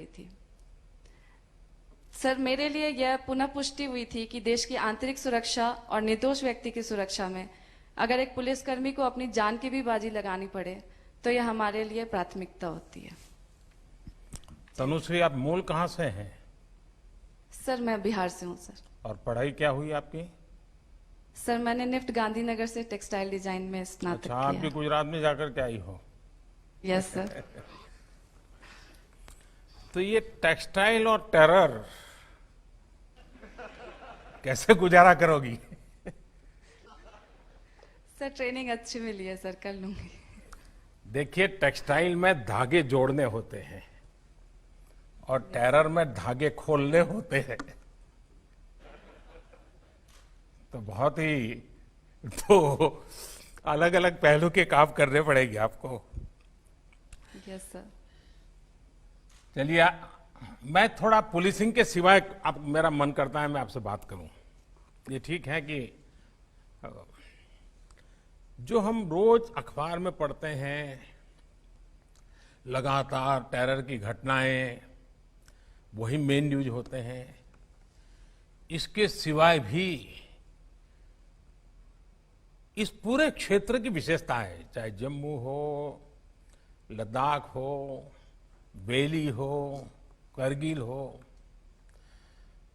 थी। सर, मेरे लिए यह पुनः पुष्टि हुई थी कि देश की आंतरिक सुरक्षा और निर्दोष व्यक्ति की सुरक्षा में अगर एक पुलिसकर्मी को अपनी जान की भी बाजी लगानी पड़े तो यह हमारे लिए प्राथमिकता होती है। तनुश्री, आप मूल कहाँ से हैं? सर, मैं बिहार से हूँ सर। और पढ़ाई क्या हुई आपकी? सर, मैंने निफ्ट गांधीनगर से टेक्सटाइल डिजाइन में स्नातक अच्छा, आप किया भी है। गुजरात में जाकर के आई हो? Yes sir. तो ये टेक्सटाइल और टेरर कैसे गुजारा करोगी? सर, ट्रेनिंग अच्छी मिली है सर, कर लूंगी। देखिए, टेक्सटाइल में धागे जोड़ने होते हैं और टेरर में धागे खोलने होते हैं। तो बहुत ही तो अलग अलग पहलू के काम करने पड़ेंगे आपको। Yes sir. चलिए, मैं थोड़ा पुलिसिंग के सिवाय आप मेरा मन करता है मैं आपसे बात करूं। ये ठीक है कि जो हम रोज अखबार में पढ़ते हैं लगातार टेरर की घटनाएं, वही मेन न्यूज होते हैं। इसके सिवाय भी इस पूरे क्षेत्र की विशेषताएं, चाहे जम्मू हो, लद्दाख हो, बेली हो, करगिल हो,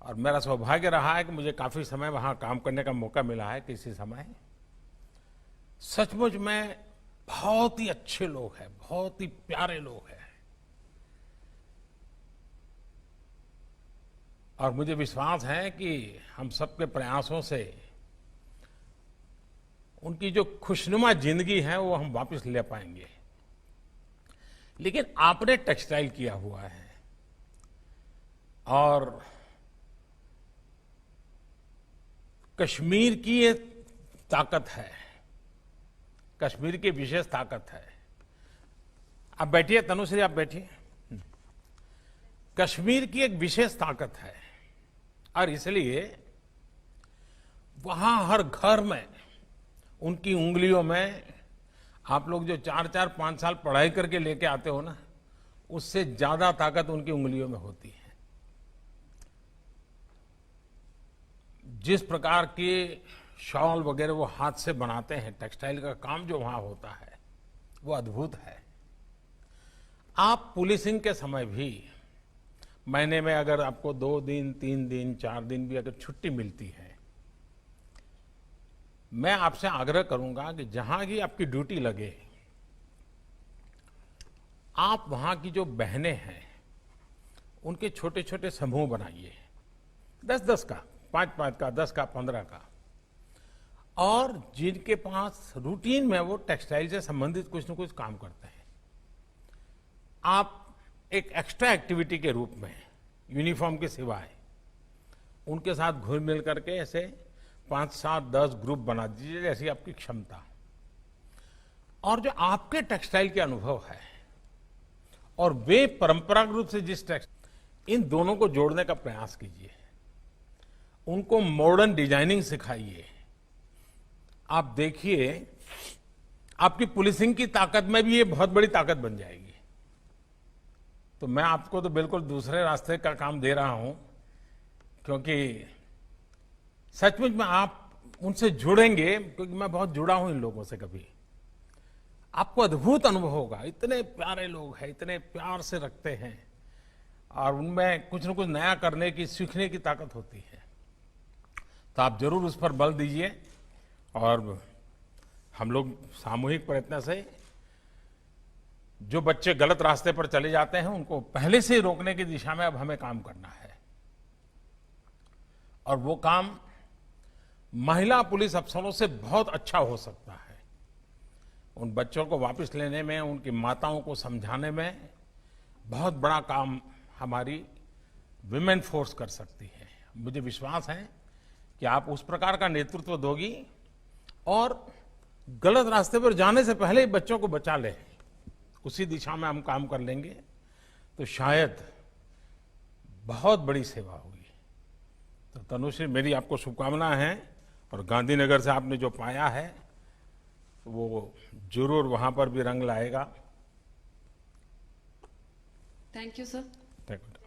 और मेरा सौभाग्य रहा है कि मुझे काफी समय वहां काम करने का मौका मिला है किसी समय। सचमुच में बहुत ही अच्छे लोग हैं, बहुत ही प्यारे लोग हैं, और मुझे विश्वास है कि हम सबके प्रयासों से उनकी जो खुशनुमा जिंदगी है वो हम वापस ले पाएंगे। लेकिन आपने टेक्सटाइल किया हुआ है और कश्मीर की ये ताकत है, कश्मीर की विशेष ताकत है। आप बैठिए तनुश्री, आप बैठिए। कश्मीर की एक विशेष ताकत है और इसलिए वहां हर घर में उनकी उंगलियों में आप लोग जो 4-4, 5 साल पढ़ाई करके लेके आते हो ना, उससे ज्यादा ताकत उनकी उंगलियों में होती है। जिस प्रकार के शॉल वगैरह वो हाथ से बनाते हैं, टेक्सटाइल का काम जो वहां होता है वो अद्भुत है। आप पुलिसिंग के समय भी महीने में अगर आपको 2 दिन, 3 दिन, 4 दिन भी अगर छुट्टी मिलती है, मैं आपसे आग्रह करूंगा कि जहां की आपकी ड्यूटी लगे, आप वहां की जो बहनें हैं उनके छोटे छोटे समूह बनाइए, 10-10 का, 5-5 का, 10 का, 15 का, और जिनके पास रूटीन में वो टेक्सटाइल से संबंधित कुछ न कुछ काम करते हैं, आप एक एक्स्ट्रा एक्टिविटी के रूप में यूनिफॉर्म के सिवाय उनके साथ घुल मिल करके ऐसे 5, 7, 10 ग्रुप बना दीजिए, जैसी आपकी क्षमता। और जो आपके टेक्सटाइल के अनुभव है और वे परंपरागत रूप से जिस इन दोनों को जोड़ने का प्रयास कीजिए, उनको मॉडर्न डिजाइनिंग सिखाइए। आप देखिए, आपकी पुलिसिंग की ताकत में भी ये बहुत बड़ी ताकत बन जाएगी। तो मैं आपको तो बिल्कुल दूसरे रास्ते का काम दे रहा हूं, क्योंकि सचमुच में आप उनसे जुड़ेंगे, क्योंकि मैं बहुत जुड़ा हूं इन लोगों से। कभी आपको अद्भुत अनुभव होगा। इतने प्यारे लोग हैं, इतने प्यार से रखते हैं, और उनमें कुछ न कुछ नया करने की, सीखने की ताकत होती है। तो आप जरूर उस पर बल दीजिए, और हम लोग सामूहिक प्रयत्न से जो बच्चे गलत रास्ते पर चले जाते हैं उनको पहले से रोकने की दिशा में अब हमें काम करना है। और वो काम महिला पुलिस अफसरों से बहुत अच्छा हो सकता है। उन बच्चों को वापस लेने में, उनकी माताओं को समझाने में बहुत बड़ा काम हमारी विमेन फोर्स कर सकती है। मुझे विश्वास है कि आप उस प्रकार का नेतृत्व दोगी और गलत रास्ते पर जाने से पहले ही बच्चों को बचा ले, उसी दिशा में हम काम कर लेंगे तो शायद बहुत बड़ी सेवा होगी। तो तनुश्री, मेरी आपको शुभकामनाएं हैं, और गांधीनगर से आपने जो पाया है वो जरूर वहां पर भी रंग लाएगा। Thank you sir. Take it.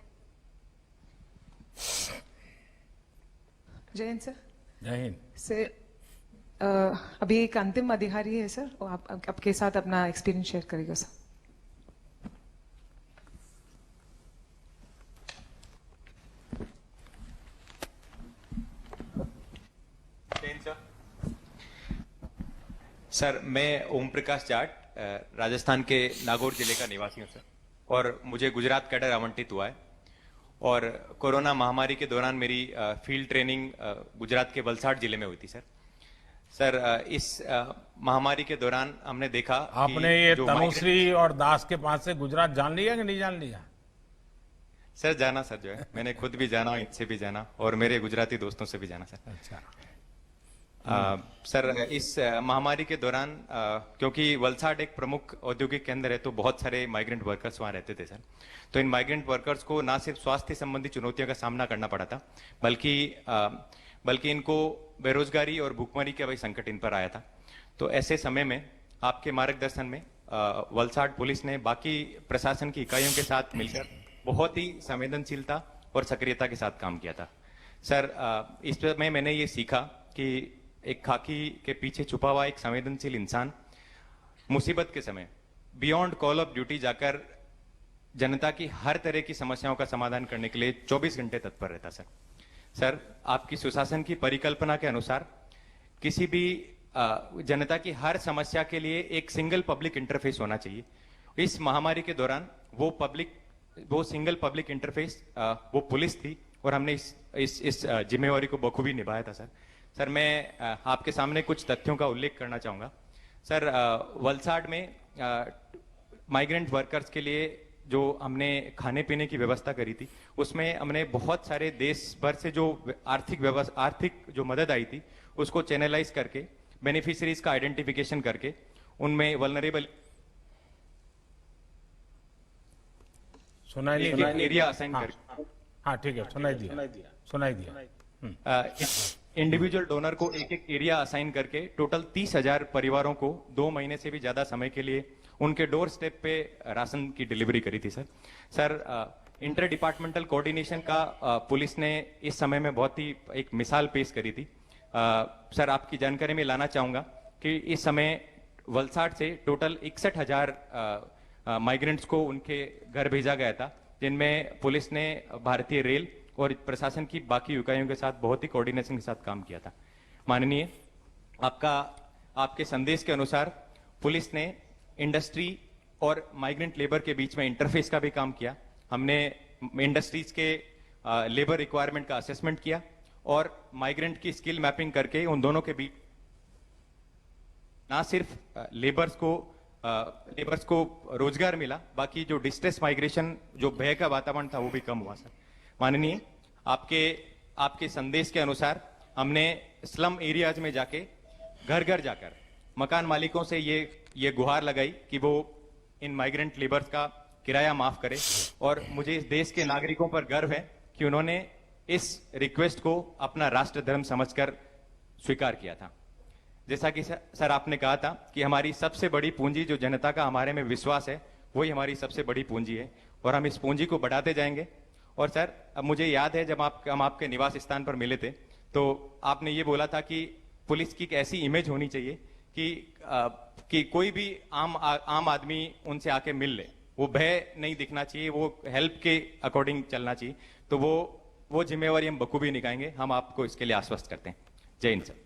जय हिंद सर। जय हिंद। सर अभी एक अंतिम अधिकारी है सर, वो आपके साथ अपना एक्सपीरियंस शेयर करेगा सर। सर मैं ओम प्रकाश जाट राजस्थान के नागौर जिले का निवासी हूं सर, और मुझे गुजरात कैडर आवंटित हुआ है। और कोरोना महामारी के दौरान मेरी फील्ड ट्रेनिंग गुजरात के वलसाड जिले में हुई थी सर। सर इस महामारी के दौरान हमने देखा आपने कि ये जो तनुश्री और दास के पास से गुजरात जान लिया कि नहीं जान लिया? सर जाना सर, जो है मैंने खुद भी जाना, इनसे भी जाना और मेरे गुजराती दोस्तों से भी जाना सर। अच्छा। सर इस महामारी के दौरान क्योंकि वलसाड एक प्रमुख औद्योगिक केंद्र है, तो बहुत सारे माइग्रेंट वर्कर्स वहां रहते थे सर। तो इन माइग्रेंट वर्कर्स को ना सिर्फ स्वास्थ्य संबंधी चुनौतियों का सामना करना पड़ा था, बल्कि इनको बेरोजगारी और भूखमरी का भी संकट इन पर आया था। तो ऐसे समय में आपके मार्गदर्शन में वलसाड पुलिस ने बाकी प्रशासन की इकाइयों के साथ मिलकर बहुत ही संवेदनशीलता और सक्रियता के साथ काम किया था। सर इसमें मैंने ये सीखा कि एक खाकी के पीछे छुपा हुआ एक संवेदनशील इंसान मुसीबत के समय बियॉन्ड कॉल ऑफ ड्यूटी जाकर जनता की हर तरह की समस्याओं का समाधान करने के लिए 24 घंटे तत्पर रहता सर। सर आपकी सुशासन की परिकल्पना के अनुसार किसी भी जनता की हर समस्या के लिए एक सिंगल पब्लिक इंटरफेस होना चाहिए। इस महामारी के दौरान वो सिंगल पब्लिक इंटरफेस वो पुलिस थी, और हमने इस जिम्मेवारी को बखूबी निभाया था सर। सर मैं आपके सामने कुछ तथ्यों का उल्लेख करना चाहूंगा। सर वलसाड में माइग्रेंट वर्कर्स के लिए जो हमने खाने पीने की व्यवस्था करी थी, उसमें हमने बहुत सारे देश भर से जो आर्थिक जो मदद आई थी उसको चैनलाइज करके बेनिफिशियरीज का आइडेंटिफिकेशन करके उनमें वल्नरेबल सुनाई एरिया असाइन करके, हाँ ठीक है, सुनाई दिया। इंडिविजुअल डोनर को एक एक एरिया असाइन करके टोटल 30,000 परिवारों को 2 महीने से भी ज्यादा समय के लिए उनके डोर स्टेप पे राशन की डिलीवरी करी थी sir. Sir inter departmental coordination का पुलिस ने इस समय में बहुत ही एक मिसाल पेश करी थी। सर आपकी जानकारी में लाना चाहूंगा कि इस समय वलसाड से टोटल 61,000 माइग्रेंट्स को उनके घर भेजा गया था, जिनमें पुलिस ने भारतीय रेल और प्रशासन की बाकी इकाइयों के साथ बहुत ही कोऑर्डिनेशन के साथ काम किया था। माननीय, आपके संदेश के अनुसार पुलिस ने इंडस्ट्री और माइग्रेंट लेबर के बीच में इंटरफेस का भी काम किया। हमने इंडस्ट्रीज के लेबर रिक्वायरमेंट का असेसमेंट किया और माइग्रेंट की स्किल मैपिंग करके उन दोनों के बीच ना सिर्फ लेबर्स को रोजगार मिला, बाकी जो डिस्ट्रेस माइग्रेशन, जो भय का वातावरण था, वो भी कम हुआ सर। माननीय, आपके संदेश के अनुसार हमने स्लम एरियाज में जाके घर घर जाकर मकान मालिकों से ये गुहार लगाई कि वो इन माइग्रेंट लेबर्स का किराया माफ करे, और मुझे इस देश के नागरिकों पर गर्व है कि उन्होंने इस रिक्वेस्ट को अपना राष्ट्र धर्म समझकर स्वीकार किया था। जैसा कि सर आपने कहा था कि हमारी सबसे बड़ी पूंजी जो जनता का हमारे में विश्वास है, वही हमारी सबसे बड़ी पूंजी है, और हम इस पूंजी को बढ़ाते जाएंगे। और सर अब मुझे याद है जब हम आपके निवास स्थान पर मिले थे, तो आपने ये बोला था कि पुलिस की एक ऐसी इमेज होनी चाहिए कि कोई भी आम आदमी उनसे आके मिल ले, वो भय नहीं दिखना चाहिए, वो हेल्प के अकॉर्डिंग चलना चाहिए। तो वो जिम्मेवारी हम बखूबी निभाएंगे, हम आपको इसके लिए आश्वस्त करते हैं। जय हिंद सर।